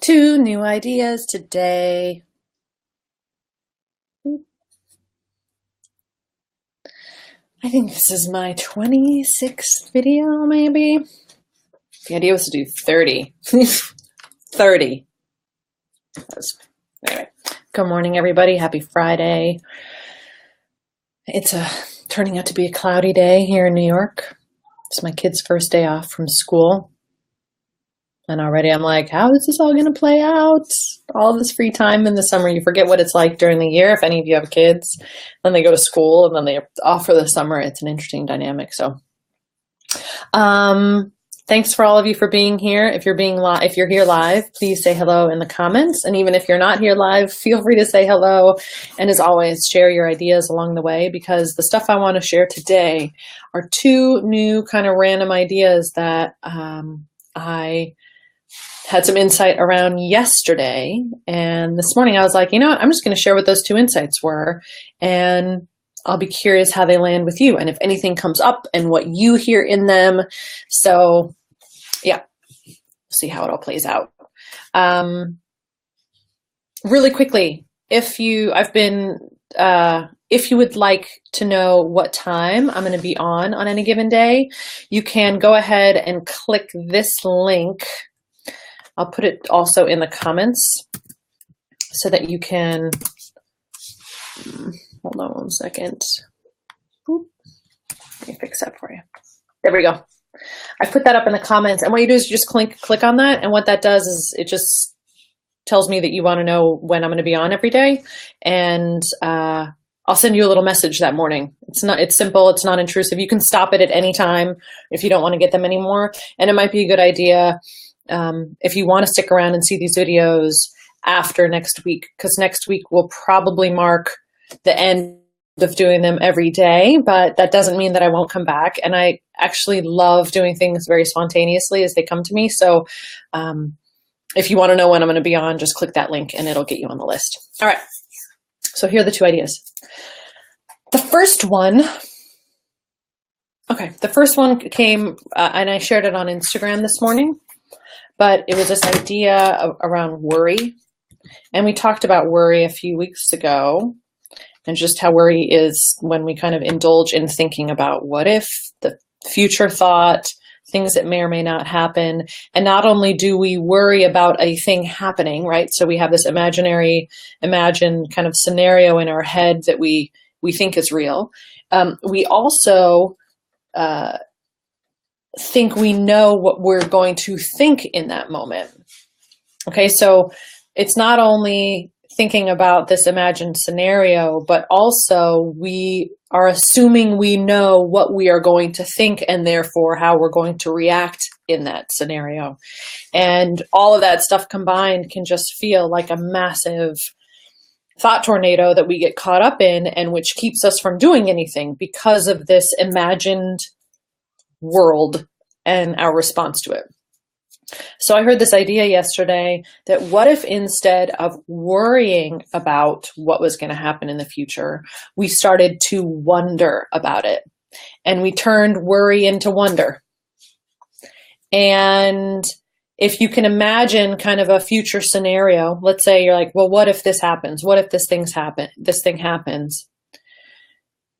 Two new ideas today. I think this is my 26th video, maybe. The idea was to do 30. 30. Anyway, good morning, everybody. Happy Friday. It's turning out to be a cloudy day here in New York. It's my kid's first day off from school. And already I'm like, how is this all going to play out? All this free time in the summer. You forget what it's like during the year. If any of you have kids, then they go to school and then they're off for the summer. It's an interesting dynamic. So thanks for all of you for being here. If you're here live, please say hello in the comments. And even if you're not here live, feel free to say hello. And as always, share your ideas along the way, because the stuff I want to share today are two new kind of random ideas that I had some insight around yesterday. And this morning I was like, you know what? I'm just going to share what those two insights were. And I'll be curious how they land with you and if anything comes up and what you hear in them. So yeah, see how it all plays out. Really quickly, if you would like to know what time I'm going to be on any given day, you can go ahead and click this link. I'll put it also in the comments so that you can, hold on one second. Boop. Let me fix that for you. There we go. I put that up in the comments, and what you do is you just click on that, and what that does is it just tells me that you want to know when I'm going to be on every day, and I'll send you a little message that morning. It's simple, it's not intrusive. You can stop it at any time if you don't want to get them anymore, and it might be a good idea if you want to stick around and see these videos after next week, because next week will probably mark the end of doing them every day, but that doesn't mean that I won't come back. And I actually love doing things very spontaneously as they come to me. So if you want to know when I'm going to be on, just click that link and it'll get you on the list. All right. So here are the two ideas. The first one came, and I shared it on Instagram this morning, but it was this idea around worry. And we talked about worry a few weeks ago, and just how worry is when we kind of indulge in thinking about what if, the future thought, things that may or may not happen. And not only do we worry about a thing happening, right? So we have this imagined kind of scenario in our head that we think is real. We also think we know what we're going to think in that moment. Okay, so it's not only thinking about this imagined scenario, but also we are assuming we know what we are going to think and therefore how we're going to react in that scenario. And all of that stuff combined can just feel like a massive thought tornado that we get caught up in, and which keeps us from doing anything because of this imagined world and our response to it. So I heard this idea yesterday that what if instead of worrying about what was going to happen in the future, we started to wonder about it, and we turned worry into wonder. And if you can imagine kind of a future scenario, let's say you're like, well, what if this happens? What if this thing happens?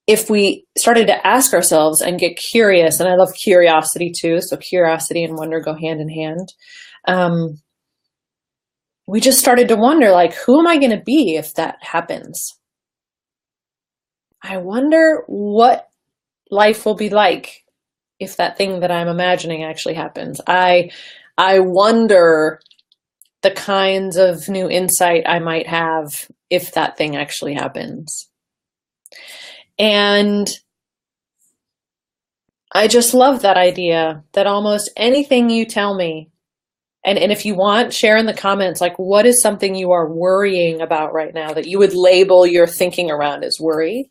If we started to ask ourselves and get curious, and I love curiosity too, so curiosity and wonder go hand in hand. We just started to wonder, like, who am I going to be if that happens? I wonder what life will be like if that thing that I'm imagining actually happens. I wonder the kinds of new insight I might have if that thing actually happens. And I just love that idea that almost anything you tell me, and if you want, share in the comments, like, what is something you are worrying about right now that you would label your thinking around as worry?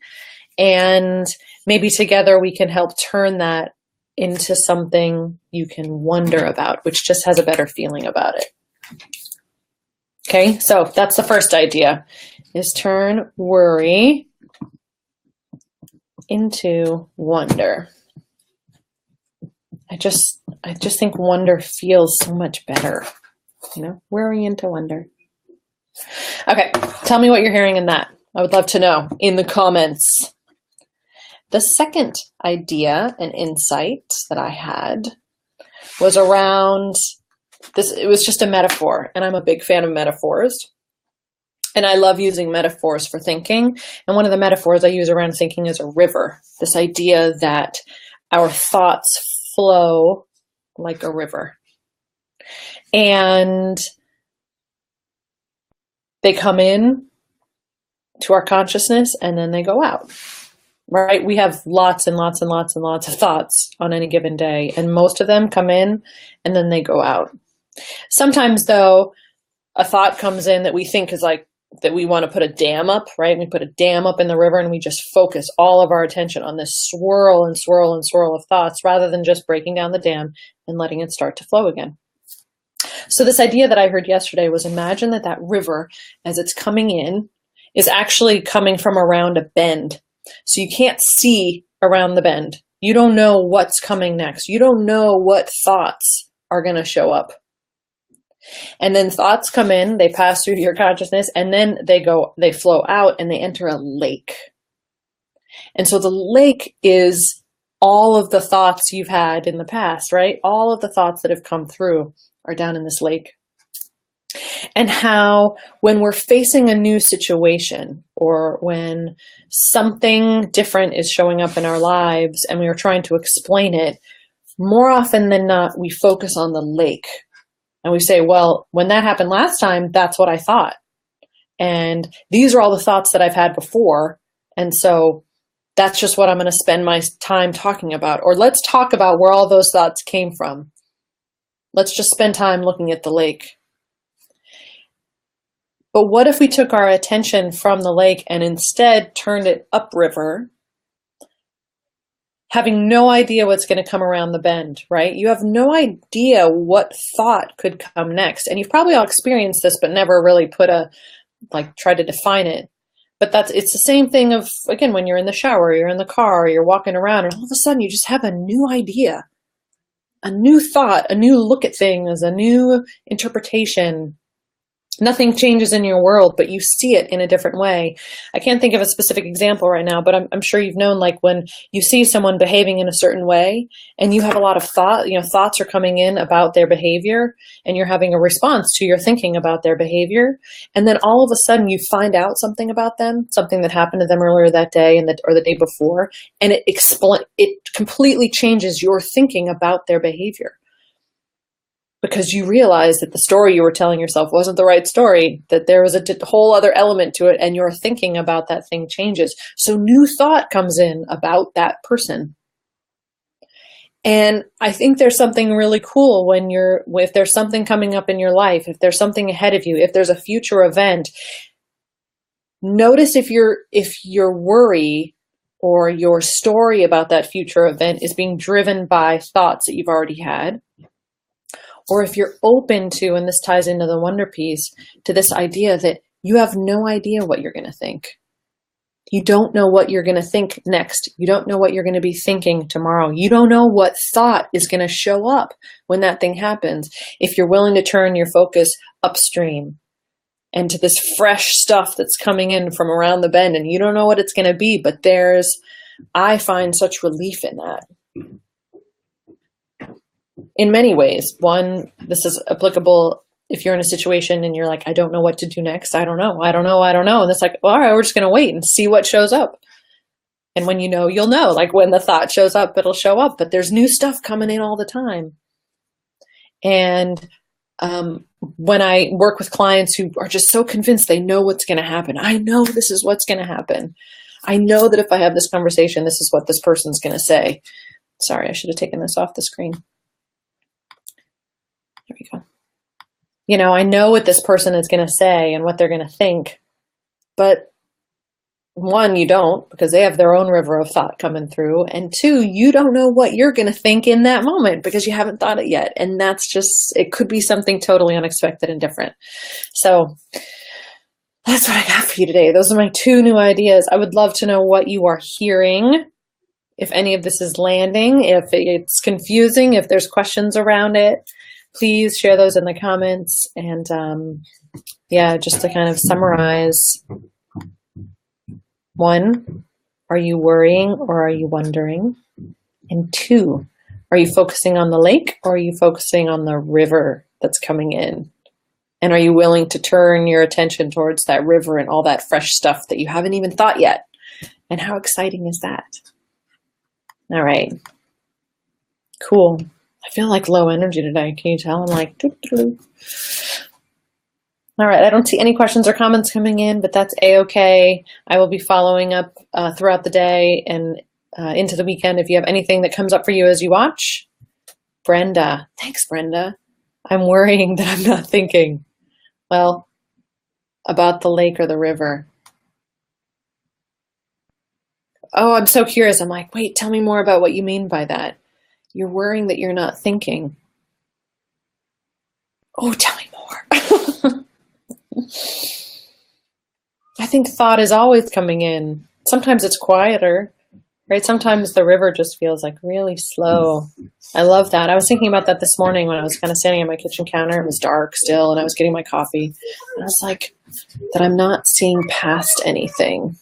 And maybe together we can help turn that into something you can wonder about, which just has a better feeling about it. Okay, so that's the first idea, is turn worry into wonder. I just think wonder feels so much better. Worry into wonder. Okay, tell me what you're hearing in that. I would love to know in the comments. The second idea and insight that I had was around this. It was just a metaphor, and I'm a big fan of metaphors. And I love using metaphors for thinking. And one of the metaphors I use around thinking is a river. This idea that our thoughts flow like a river. And they come in to our consciousness and then they go out. Right? We have lots and lots and lots and lots of thoughts on any given day, and most of them come in and then they go out. Sometimes, though, a thought comes in that we think is like that we want to put a dam up, right? We put a dam up in the river and we just focus all of our attention on this swirl and swirl and swirl of thoughts rather than just breaking down the dam and letting it start to flow again. So this idea that I heard yesterday was imagine that that river, as it's coming in, is actually coming from around a bend. So you can't see around the bend. You don't know what's coming next. You don't know what thoughts are going to show up. And then thoughts come in, they pass through your consciousness, and then they flow out and they enter a lake. And so the lake is all of the thoughts you've had in the past, right? All of the thoughts that have come through are down in this lake. And how when we're facing a new situation or when something different is showing up in our lives and we are trying to explain it, more often than not, we focus on the lake. And we say, well, when that happened last time, that's what I thought. And these are all the thoughts that I've had before. And so that's just what I'm going to spend my time talking about. Or let's talk about where all those thoughts came from. Let's just spend time looking at the lake. But what if we took our attention from the lake and instead turned it upriver, having no idea what's going to come around the bend, right? You have no idea what thought could come next. And you've probably all experienced this, but never really try to define it. But it's the same thing of, again, when you're in the shower, you're in the car, you're walking around, and all of a sudden you just have a new idea, a new thought, a new look at things, a new interpretation. Nothing changes in your world, but you see it in a different way. I can't think of a specific example right now, but I'm sure you've known, like when you see someone behaving in a certain way and you have a lot of thoughts are coming in about their behavior and you're having a response to your thinking about their behavior. And then all of a sudden you find out something about them, something that happened to them earlier that day or the day before, and it completely changes your thinking about their behavior. Because you realize that the story you were telling yourself wasn't the right story, that there was a whole other element to it, and your thinking about that thing changes. So new thought comes in about that person. And I think there's something really cool if there's something coming up in your life, if there's something ahead of you, if there's a future event, notice if your worry or your story about that future event is being driven by thoughts that you've already had. Or if you're open to, and this ties into the wonder piece, to this idea that you have no idea what you're going to think. You don't know what you're going to think next. You don't know what you're going to be thinking tomorrow. You don't know what thought is going to show up when that thing happens. If you're willing to turn your focus upstream and to this fresh stuff that's coming in from around the bend, and you don't know what it's going to be, but I find such relief in that. In many ways. One, this is applicable if you're in a situation and you're like, I don't know what to do next. I don't know. And it's like, well, all right, we're just going to wait and see what shows up. And when you know, you'll know. Like when the thought shows up, it'll show up. But there's new stuff coming in all the time. And when I work with clients who are just so convinced they know what's going to happen, I know this is what's going to happen. I know that if I have this conversation, this is what this person's going to say. Sorry, I should have taken this off the screen. There we go. I know what this person is going to say and what they're going to think, but one, you don't, because they have their own river of thought coming through. And two, you don't know what you're going to think in that moment because you haven't thought it yet. And it could be something totally unexpected and different. So that's what I got for you today. Those are my 2 new ideas. I would love to know what you are hearing. If any of this is landing, if it's confusing, if there's questions around it. please share those in the comments. And yeah, just to kind of summarize. 1, are you worrying or are you wondering? And 2, are you focusing on the lake or are you focusing on the river that's coming in? And are you willing to turn your attention towards that river and all that fresh stuff that you haven't even thought yet? And how exciting is that? All right. Cool. I feel like low energy today. Can you tell? I'm like, doo-doo-doo. All right. I don't see any questions or comments coming in, but that's a-okay. I will be following up throughout the day and into the weekend. If you have anything that comes up for you as you watch. Brenda. Thanks, Brenda. I'm worrying that I'm not thinking. Well, about the lake or the river. Oh, I'm so curious. I'm like, wait, tell me more about what you mean by that. You're worrying that you're not thinking. Oh, tell me more. I think thought is always coming in. Sometimes it's quieter, right? Sometimes the river just feels like really slow. I love that. I was thinking about that this morning when I was kind of standing at my kitchen counter. It was dark still, and I was getting my coffee. And I was like, that I'm not seeing past anything.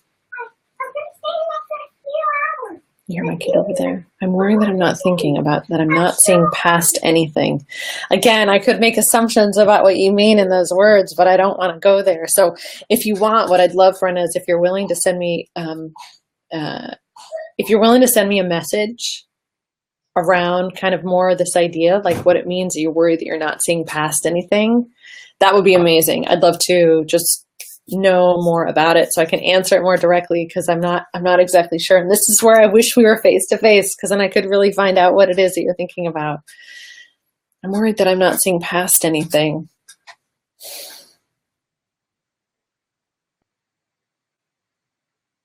You hear my kid over there? I'm worrying that I'm not thinking about that. I'm not seeing past anything. Again, I could make assumptions about what you mean in those words, but I don't want to go there. So if you want, what I'd love, Brenda, is if you're willing to send me, a message around kind of more this idea, like what it means that you're worried that you're not seeing past anything, that would be amazing. I'd love to just know more about it so I can answer it more directly, because I'm not exactly sure. And this is where I wish we were face to face, because then I could really find out what it is that you're thinking about. I'm worried that I'm not seeing past anything.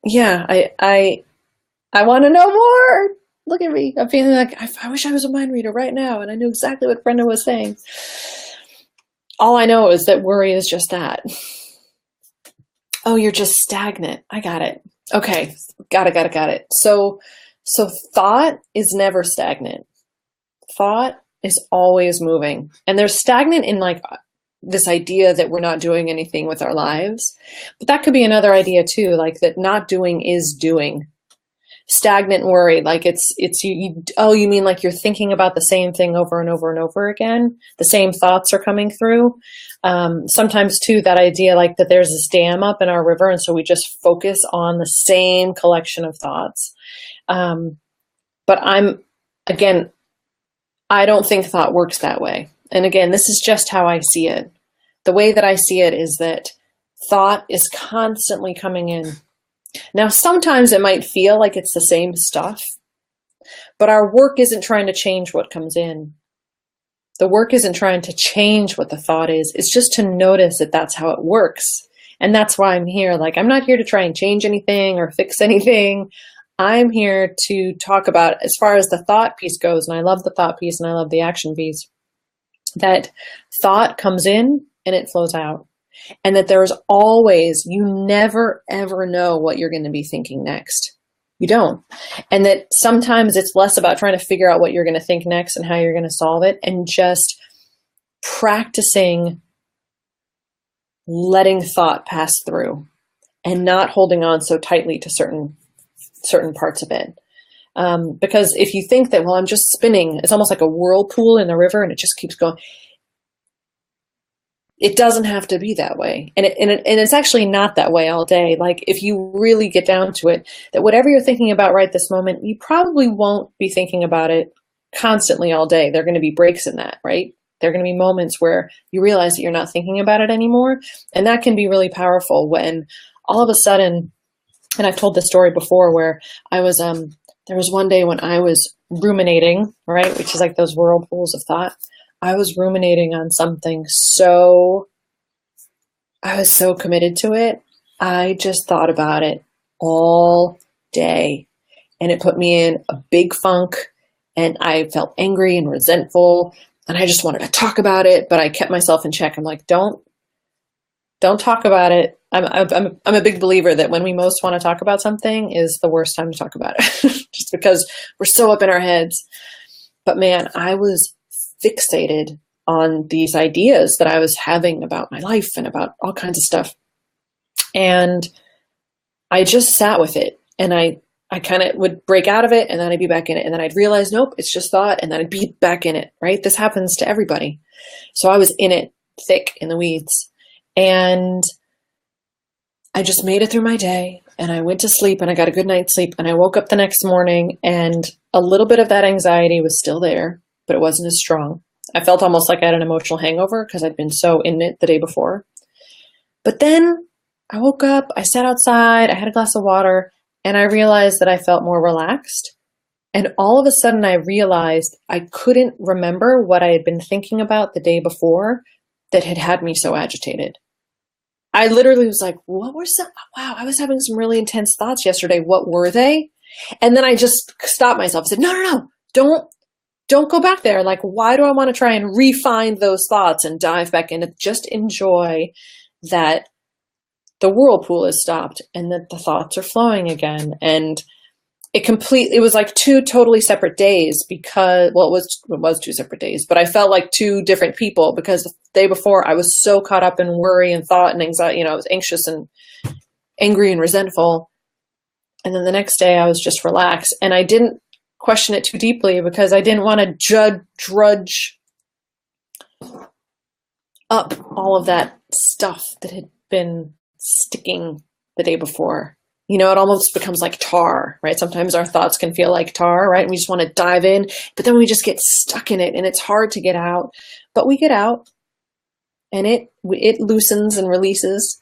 Yeah, I want to know more. Look at me. I'm feeling like I wish I was a mind reader right now and I knew exactly what Brenda was saying. All I know is that worry is just that. Oh, you're just stagnant. I got it. Okay. Got it. So thought is never stagnant. Thought is always moving. And they're stagnant in like this idea that we're not doing anything with our lives. But that could be another idea too, like that not doing is doing. Stagnant worry, like you mean like you're thinking about the same thing over and over and over again? The same thoughts are coming through. Sometimes too, that idea like that there's this dam up in our river, and so we just focus on the same collection of thoughts. But I don't think thought works that way. And again, this is just how I see it. The way that I see it is that thought is constantly coming in. Now, sometimes it might feel like it's the same stuff, but our work isn't trying to change what comes in. The work isn't trying to change what the thought is. It's just to notice that that's how it works. And that's why I'm here. Like, I'm not here to try and change anything or fix anything. I'm here to talk about, as far as the thought piece goes, and I love the thought piece and I love the action piece, that thought comes in and it flows out. And that there's always, you never, ever know what you're going to be thinking next. You don't. And that sometimes it's less about trying to figure out what you're going to think next and how you're going to solve it, and just practicing letting thought pass through and not holding on so tightly to certain parts of it. Because if you think that, well, I'm just spinning, it's almost like a whirlpool in the river and it just keeps going. It doesn't have to be that way. And it's actually not that way all day. Like, if you really get down to it, that whatever you're thinking about right this moment, you probably won't be thinking about it constantly all day. There are going to be breaks in that, right? There are going to be moments where you realize that you're not thinking about it anymore. And that can be really powerful when all of a sudden, and I've told this story before, where I was, there was one day when I was ruminating, right? Which is like those whirlpools of thought. I was ruminating on something, I was so committed to it. I just thought about it all day, and it put me in a big funk, and I felt angry and resentful, and I just wanted to talk about it, but I kept myself in check. I'm like, don't talk about it. I'm a big believer that when we most want to talk about something is the worst time to talk about it, just because we're so up in our heads. But man, I was fixated on these ideas that I was having about my life and about all kinds of stuff. And I just sat with it, and I kind of would break out of it, and then I'd be back in it. And then I'd realize, nope, it's just thought. And then I'd be back in it, right? This happens to everybody. So I was in it thick in the weeds, and I just made it through my day, and I went to sleep, and I got a good night's sleep, and I woke up the next morning, and a little bit of that anxiety was still there, but it wasn't as strong. I felt almost like I had an emotional hangover because I'd been so in it the day before. But then I woke up, I sat outside, I had a glass of water, and I realized that I felt more relaxed. And all of a sudden I realized I couldn't remember what I had been thinking about the day before that had had me so agitated. I literally was like, what were some, wow, I was having some really intense thoughts yesterday. What were they? And then I just stopped myself and said, no, don't go back there. Like, why do I want to try and refine those thoughts and dive back in? Just enjoy that the whirlpool is stopped and that the thoughts are flowing again. And it was like two totally separate days because, well, it was 2 separate days, but I felt like 2 different people because the day before I was so caught up in worry and thought and anxiety, I was anxious and angry and resentful. And then the next day I was just relaxed, and I didn't question it too deeply because I didn't want to drudge up all of that stuff that had been sticking the day before. It almost becomes like tar, right? Sometimes our thoughts can feel like tar, right? And we just want to dive in, but then we just get stuck in it, and it's hard to get out. But we get out, and it loosens and releases,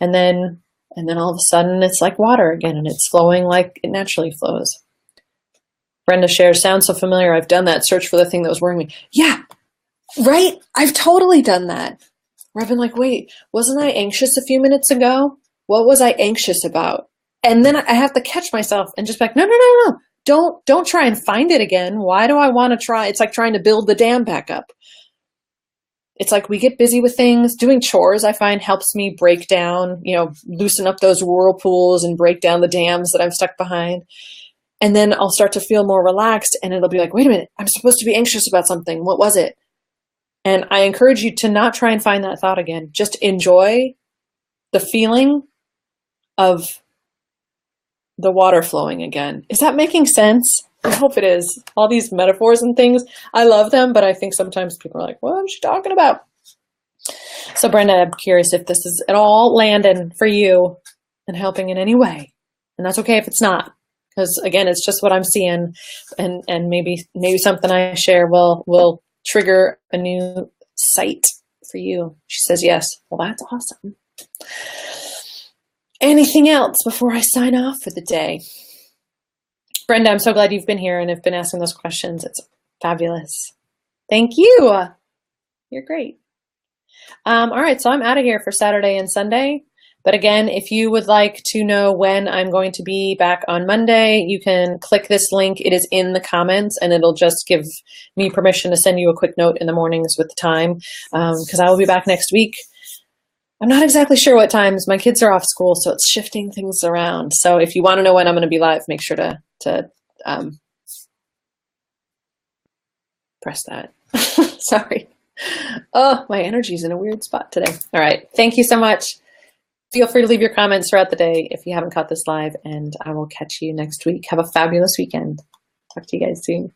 and then all of a sudden it's like water again, and it's flowing like it naturally flows. Brenda shares, sounds so familiar. I've done that. Search for the thing that was worrying me. Yeah, right? I've totally done that. Where I've been like, wait, wasn't I anxious a few minutes ago? What was I anxious about? And then I have to catch myself and just be like, no. Don't try and find it again. Why do I want to try? It's like trying to build the dam back up. It's like we get busy with things. Doing chores, I find, helps me break down, loosen up those whirlpools and break down the dams that I'm stuck behind. And then I'll start to feel more relaxed, and it'll be like, wait a minute, I'm supposed to be anxious about something. What was it? And I encourage you to not try and find that thought again. Just enjoy the feeling of the water flowing again. Is that making sense? I hope it is. All these metaphors and things, I love them, but I think sometimes people are like, what is she talking about? So Brenda, I'm curious if this is at all landing for you and helping in any way. And that's okay if it's not, because again, it's just what I'm seeing, and maybe something I share will trigger a new sight for you. She says yes. Well, that's awesome. Anything else before I sign off for the day? Brenda, I'm so glad you've been here and have been asking those questions. It's fabulous. Thank you. You're great. All right, so I'm out of here for Saturday and Sunday. But again, if you would like to know when I'm going to be back on Monday, you can click this link. It is in the comments, and it'll just give me permission to send you a quick note in the mornings with the time, because I will be back next week. I'm not exactly sure what times. My kids are off school, so it's shifting things around. So if you want to know when I'm going to be live, make sure to press that. Sorry. Oh, my energy's in a weird spot today. All right. Thank you so much. Feel free to leave your comments throughout the day if you haven't caught this live, and I will catch you next week. Have a fabulous weekend. Talk to you guys soon.